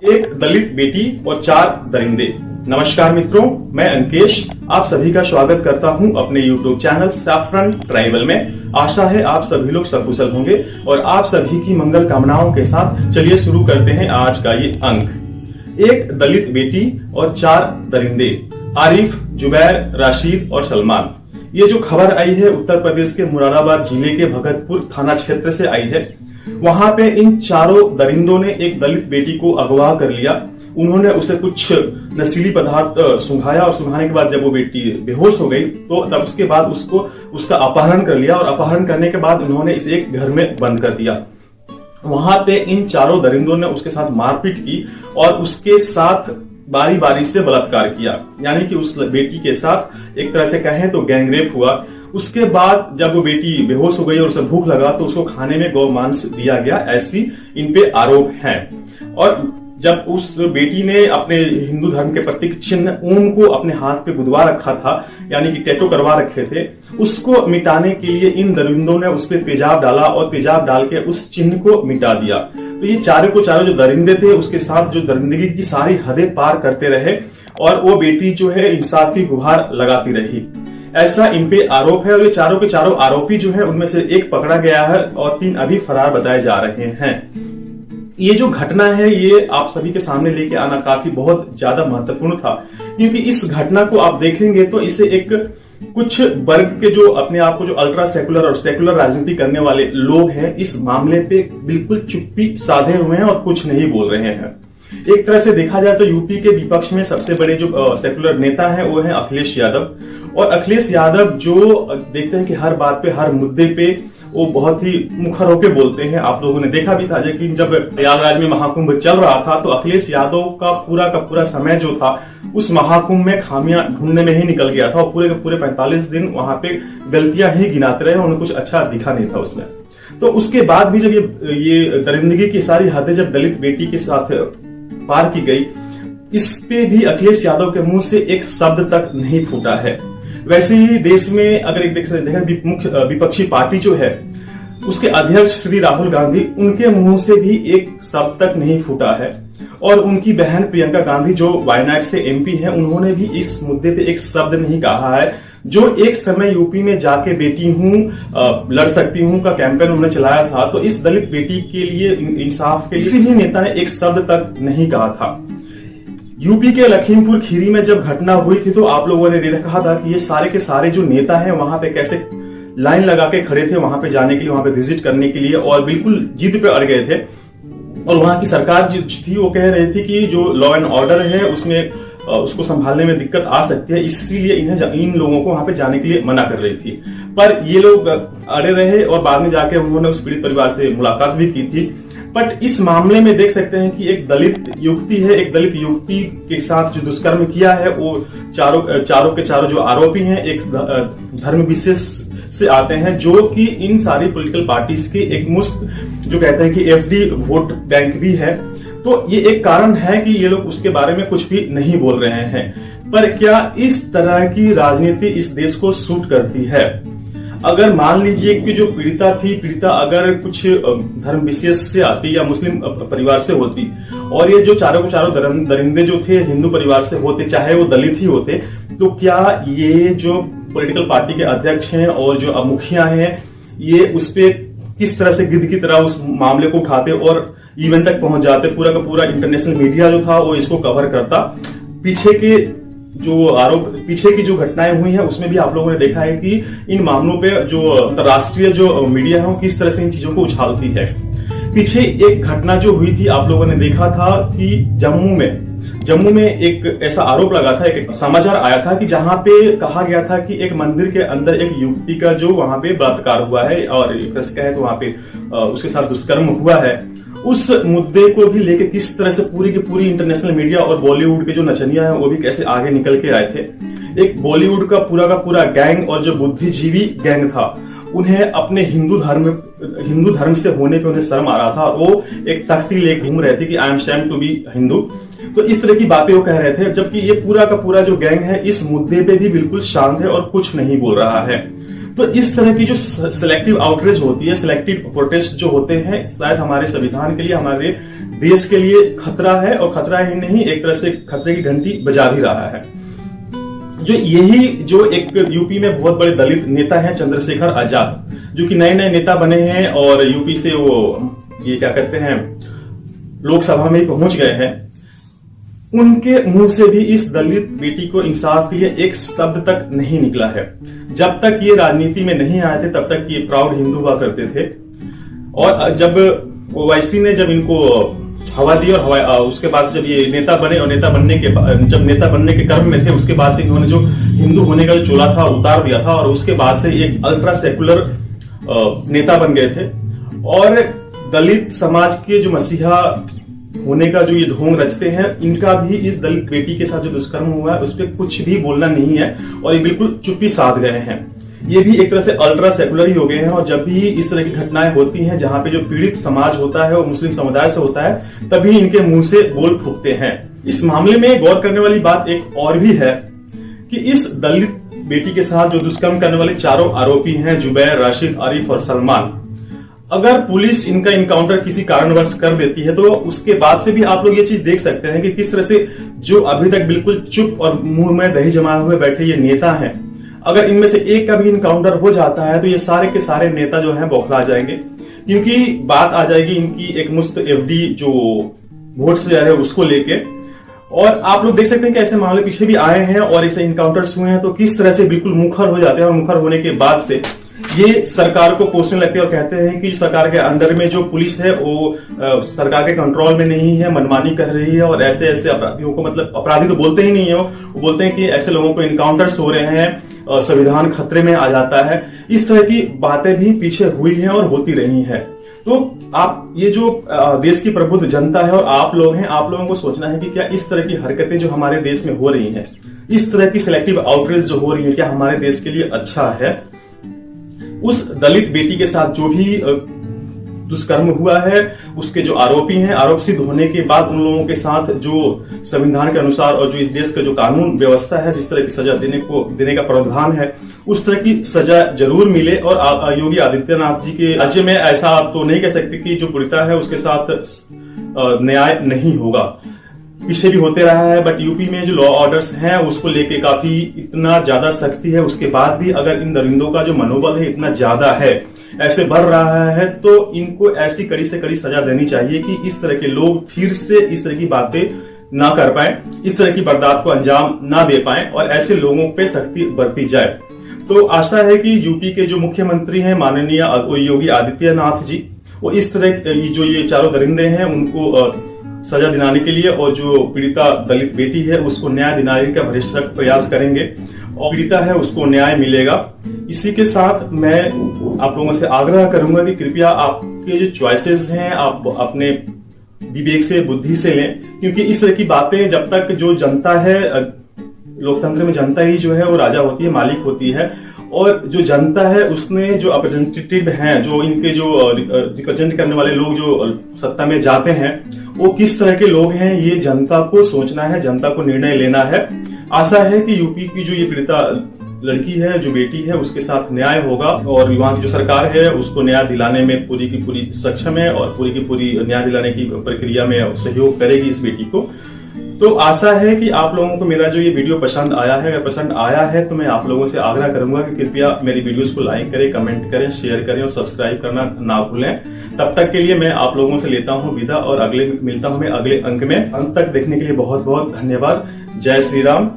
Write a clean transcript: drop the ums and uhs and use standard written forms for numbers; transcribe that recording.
एक दलित बेटी और 4 दरिंदे। नमस्कार मित्रों, मैं अंकेश आप सभी का स्वागत करता हूं अपने YouTube चैनल सैफरन ट्राइबल में। आशा है आप सभी लोग सकुशल होंगे और आप सभी की मंगल कामनाओं के साथ चलिए शुरू करते हैं आज का ये अंक। एक दलित बेटी और 4 दरिंदे, आरिफ, जुबैर, राशिद और सलमान। ये जो खबर आई है उत्तर प्रदेश के मुरादाबाद जिले के भगतपुर थाना क्षेत्र से आई है। वहां पे इन चारों दरिंदों ने एक दलित बेटी को अगवा कर लिया। उन्होंने उसे कुछ नशीली पदार्थ सुंघाया और सुंघाने के बाद जब वो बेटी बेहोश हो गई तो तब उसके बाद उसका अपहरण कर लिया और अपहरण करने के बाद उन्होंने इसे एक घर में बंद कर दिया। वहां पे इन चारों दरिंदों ने उसके साथ मारपीट की और उसके साथ बारी बारी से बलात्कार किया, यानी कि उस बेटी के साथ एक तरह से कहें तो गैंगरेप हुआ। उसके बाद जब वो बेटी बेहोश हो गई और उसे भूख लगा तो उसको खाने में गौ मांस दिया गया, ऐसी इन पे आरोप है। और जब उस बेटी ने अपने हिंदू धर्म के प्रतीक चिन्ह ओम को अपने हाथ पे गुदवा रखा था, यानी कि टैटू करवा रखे थे, उसको मिटाने के लिए इन दरिंदों ने उस पर तेजाब डाला और तेजाब डाल के उस चिन्ह को मिटा दिया। तो ये चारों जो दरिंदे थे उसके साथ जो दरिंदगी की सारी हदें पार करते रहे और वो बेटी जो है इंसाफ की गुहार लगाती रही, ऐसा इन पे आरोप है। और ये चारों के चारों आरोपी जो है उनमें से एक पकड़ा गया है और 3 अभी फरार बताए जा रहे हैं। ये जो घटना है ये आप सभी के सामने लेके आना काफी बहुत ज्यादा महत्वपूर्ण था, क्योंकि इस घटना को आप देखेंगे तो इसे एक कुछ वर्ग के जो अपने आप को जो अल्ट्रा सेकुलर और सेकुलर राजनीति करने वाले लोग हैं इस मामले पे बिल्कुल चुप्पी साधे हुए हैं और कुछ नहीं बोल रहे हैं। एक तरह से देखा जाए तो यूपी के विपक्ष में सबसे बड़े जो सेकुलर नेता हैं वो हैं अखिलेश यादव। और अखिलेश यादव जो देखते हैं कि हर बात पे हर मुद्दे पे वो बहुत ही मुखर होकर बोलते हैं। आप लोगों ने देखा भी था, लेकिन जब प्रयागराज में महाकुंभ चल रहा था तो अखिलेश यादव का पूरा समय जो था उस महाकुंभ में खामियां ढूंढने में ही निकल गया था और पूरे के पूरे 45 दिन वहां पे गलतियां ही गिनाते रहे। उन्हें कुछ अच्छा दिखा नहीं था उसमें। तो उसके बाद भी जब ये दरिंदगी की सारी हदें जब दलित बेटी के साथ पार की गई, इस पे भी अखिलेश यादव के मुंह से एक शब्द तक नहीं फूटा है। वैसे ही देश में अगर एक देखें मुख्य विपक्षी पार्टी जो है उसके अध्यक्ष श्री राहुल गांधी, उनके मुंह से भी एक शब्द तक नहीं फूटा है। और उनकी बहन प्रियंका गांधी जो वायनाड से एमपी हैं, उन्होंने भी इस मुद्दे पे एक शब्द नहीं कहा है। जो एक समय यूपी में जाके बेटी हूं लड़ सकती हूं का कैंपेन उन्होंने चलाया था, तो इस दलित बेटी के लिए इंसाफ के किसी भी नेता ने एक शब्द तक नहीं कहा था। यूपी के लखीमपुर खीरी में जब घटना हुई थी तो आप लोगों ने देखा था कि ये सारे के सारे जो नेता हैं वहां पे कैसे लाइन लगा के खड़े थे वहां पे जाने के लिए, वहां पे विजिट करने के लिए, और बिल्कुल जिद पे अड़ गए थे। और वहां की सरकार जो थी वो कह रही थी कि जो लॉ एंड ऑर्डर है उसमें उसको संभालने में दिक्कत आ सकती है, इसीलिए इन लोगों को वहां पे जाने के लिए मना कर रही थी। पर ये लोग अड़े रहे और बाद में जाके उन्होंने उस पीड़ित परिवार से मुलाकात भी की थी। बट इस मामले में देख सकते हैं कि एक दलित युवती है, एक दलित युवती के साथ जो दुष्कर्म किया है वो चारों के चारों जो आरोपी हैं एक धर्म विशेष से आते हैं, जो कि इन सारी पॉलिटिकल पार्टीज के एक मुश्त जो कहते हैं कि एफडी वोट बैंक भी है। तो ये एक कारण है कि ये लोग उसके बारे में कुछ भी नहीं बोल रहे हैं। पर क्या इस तरह की राजनीति इस देश को सूट करती है? अगर मान लीजिए कि जो पीड़िता अगर कुछ धर्म विशेष से आती या मुस्लिम परिवार से होती और ये जो चारों के चारों दरिंदे जो थे हिंदू परिवार से होते, चाहे वो दलित ही होते, तो क्या ये जो पॉलिटिकल पार्टी के अध्यक्ष हैं और जो मुखिया हैं ये उस पे किस तरह से गिद्ध की तरह उस मामले को उठाते और इवेंट तक पहुंच जाते? पूरा का पूरा इंटरनेशनल मीडिया जो था वो इसको कवर करता। पीछे की जो घटनाएं हुई हैं उसमें भी आप लोगों ने देखा है कि इन मामलों पे जो अंतर्राष्ट्रीय जो मीडिया है वो किस तरह से इन चीजों को उछालती है। पीछे एक घटना जो हुई थी आप लोगों ने देखा था कि जम्मू में एक ऐसा आरोप लगा था, एक समाचार आया था कि जहां पे कहा गया था कि एक मंदिर के अंदर एक युवती का जो वहां पे बलात्कार हुआ है और एक तरह से कहे तो वहां पे उसके साथ दुष्कर्म हुआ है। उस मुद्दे को भी लेके किस तरह से पूरी की पूरी इंटरनेशनल मीडिया और बॉलीवुड के जो नचनिया हैं वो भी कैसे आगे निकल के आए थे। एक बॉलीवुड का पूरा गैंग और जो बुद्धिजीवी गैंग था उन्हें अपने हिंदू धर्म से होने पे उन्हें शर्म आ रहा था और वो एक तख्ती लेके घूम रहे थे कि I am shame to be Hindu. तो इस तरह की बातें वो कह रहे थे, जबकि ये पूरा का पूरा जो गैंग है इस मुद्दे पे भी बिल्कुल शांत है और कुछ नहीं बोल रहा है। तो इस तरह की जो सिलेक्टिव आउटरीच होती है, सिलेक्टिव प्रोटेस्ट जो होते हैं, शायद हमारे संविधान के लिए, हमारे देश के लिए खतरा है, और खतरा ही नहीं, एक तरह से खतरे की घंटी बजा भी रहा है। जो एक यूपी में बहुत बड़े दलित नेता हैं चंद्रशेखर आजाद, जो कि नए नए नेता बने हैं और यूपी से वो ये क्या कहते हैं लोकसभा में पहुंच गए हैं, उनके मुंह से भी इस दलित बेटी को इंसाफ के लिए एक शब्द तक नहीं निकला है। जब तक ये राजनीति में नहीं आए थे तब तक ये प्राउड हिंदू हुआ करते थे, और जब ओवैसी ने जब इनको हवा दी और उसके बाद से जब ये नेता बने, और जब नेता बनने के क्रम में थे, उसके बाद से इन्होंने जो हिंदू होने का जो चोला था उतार दिया था, और उसके बाद से एक अल्ट्रा सेकुलर नेता बन गए थे, और दलित समाज के जो मसीहा होने का जो ये ढोंग रचते हैं, इनका भी इस दलित बेटी के साथ जो दुष्कर्म हुआ है उस पर कुछ भी बोलना नहीं है, और ये बिल्कुल चुप्पी साध गए हैं। ये भी एक तरह से अल्ट्रा सेकुलर ही हो गए हैं, और जब भी इस तरह की घटनाएं होती हैं जहां पे जो पीड़ित समाज होता है वो मुस्लिम समुदाय से होता है, तभी इनके मुंह से बोल फूकते हैं। इस मामले में गौर करने वाली बात एक और भी है कि इस दलित बेटी के साथ जो दुष्कर्म करने वाले चारों आरोपी हैं, जुबैर, राशिद, आरिफ और सलमान, अगर पुलिस इनका इनकाउंटर किसी कारणवश कर देती है तो उसके बाद से भी आप लोग ये चीज देख सकते हैं कि किस तरह से जो अभी तक बिल्कुल चुप और मुंह में दही जमाए हुए बैठे ये नेता हैं, अगर इनमें से एक का भी इनकाउंटर हो जाता है तो ये सारे के सारे नेता जो हैं बौखला जाएंगे, क्योंकि बात आ जाएगी इनकी एक मुफ्त एफडी जो वोट से जा रहे हैं उसको लेके। और आप लोग देख सकते हैं कि ऐसे मामले पीछे भी आए हैं और ऐसे इनकाउंटर्स हुए हैं, तो किस तरह से बिल्कुल मुखर हो जाते हैं, और मुखर होने के बाद से ये सरकार को कोसने लगते हैं और कहते हैं कि सरकार के अंडर में जो पुलिस है वो सरकार के कंट्रोल में नहीं है, मनमानी कर रही है, और ऐसे ऐसे अपराधियों को, मतलब अपराधी तो बोलते ही नहीं है, वो बोलते हैं कि ऐसे लोगों को इनकाउंटर्स हो रहे हैं, संविधान खतरे में आ जाता है। इस तरह की बातें भी पीछे हुई हैं और होती रही हैं। तो आप ये जो देश की प्रबुद्ध जनता है और आप लोग हैं, आप लोगों को सोचना है कि क्या इस तरह की हरकतें जो हमारे देश में हो रही हैं, इस तरह की सिलेक्टिव आउटरीच जो हो रही है, क्या हमारे देश के लिए अच्छा है? उस दलित बेटी के साथ जो भी दुष्कर्म हुआ है, उसके जो आरोपी हैं, आरोप सिद्ध होने के बाद उन लोगों के साथ जो संविधान के अनुसार और जो इस देश का जो कानून व्यवस्था है, जिस तरह की सजा देने का प्रावधान है, उस तरह की सजा जरूर मिले। और योगी आदित्यनाथ जी के राज्य में ऐसा आप तो नहीं कह सकते कि जो पीड़िता है उसके साथ न्याय नहीं होगा, पीछे भी होते रहा है, बट यूपी में जो लॉ ऑर्डर्स हैं उसको लेके काफी इतना ज्यादा सख्ती है, उसके बाद भी अगर इन दरिंदों का जो मनोबल है इतना ज्यादा है, ऐसे बढ़ रहा है, तो इनको ऐसी कड़ी से कड़ी सजा देनी चाहिए कि इस तरह के लोग फिर से इस तरह की बातें ना कर पाए, इस तरह की वारदात को अंजाम ना दे पाए, और ऐसे लोगों पे सख्ती बरती जाए। तो आशा है कि यूपी के जो मुख्यमंत्री हैं माननीय योगी आदित्यनाथ जी, वो इस तरह जो ये चारों दरिंदे हैं उनको सजा दिलाने के लिए, और जो पीड़िता दलित बेटी है उसको न्याय दिलाने का भरसक प्रयास करेंगे, और पीड़िता है उसको न्याय मिलेगा। इसी के साथ मैं आप लोगों से आग्रह करूंगा कि कृपया आपके जो चॉइसेस हैं आप अपने विवेक से, बुद्धि से लें, क्योंकि इस तरह की बातें जब तक जो जनता है, लोकतंत्र में जनता ही जो है वो राजा होती है, मालिक होती है, और जो जनता है उसने जो रिप्रेजेंटेटिव हैं, जो इनके जो रिप्रेजेंट करने वाले लोग जो सत्ता में जाते हैं, वो किस तरह के लोग हैं, ये जनता को सोचना है, जनता को निर्णय लेना है। आशा है कि यूपी की जो ये पीड़िता लड़की है, जो बेटी है, उसके साथ न्याय होगा, और वहां की जो सरकार है उसको न्याय दिलाने में पूरी की पूरी सक्षम है, और पूरी की पूरी न्याय दिलाने की प्रक्रिया में सहयोग करेगी इस बेटी को। तो आशा है कि आप लोगों को मेरा जो ये वीडियो पसंद आया है, अगर पसंद आया है तो मैं आप लोगों से आग्रह करूंगा कि कृपया मेरी वीडियोस को लाइक करें, कमेंट करें, शेयर करें और सब्सक्राइब करना ना भूलें। तब तक के लिए मैं आप लोगों से लेता हूं विदा, और मिलता हूं मैं अगले अंक में। अंत तक देखने के लिए बहुत बहुत धन्यवाद। जय श्री राम।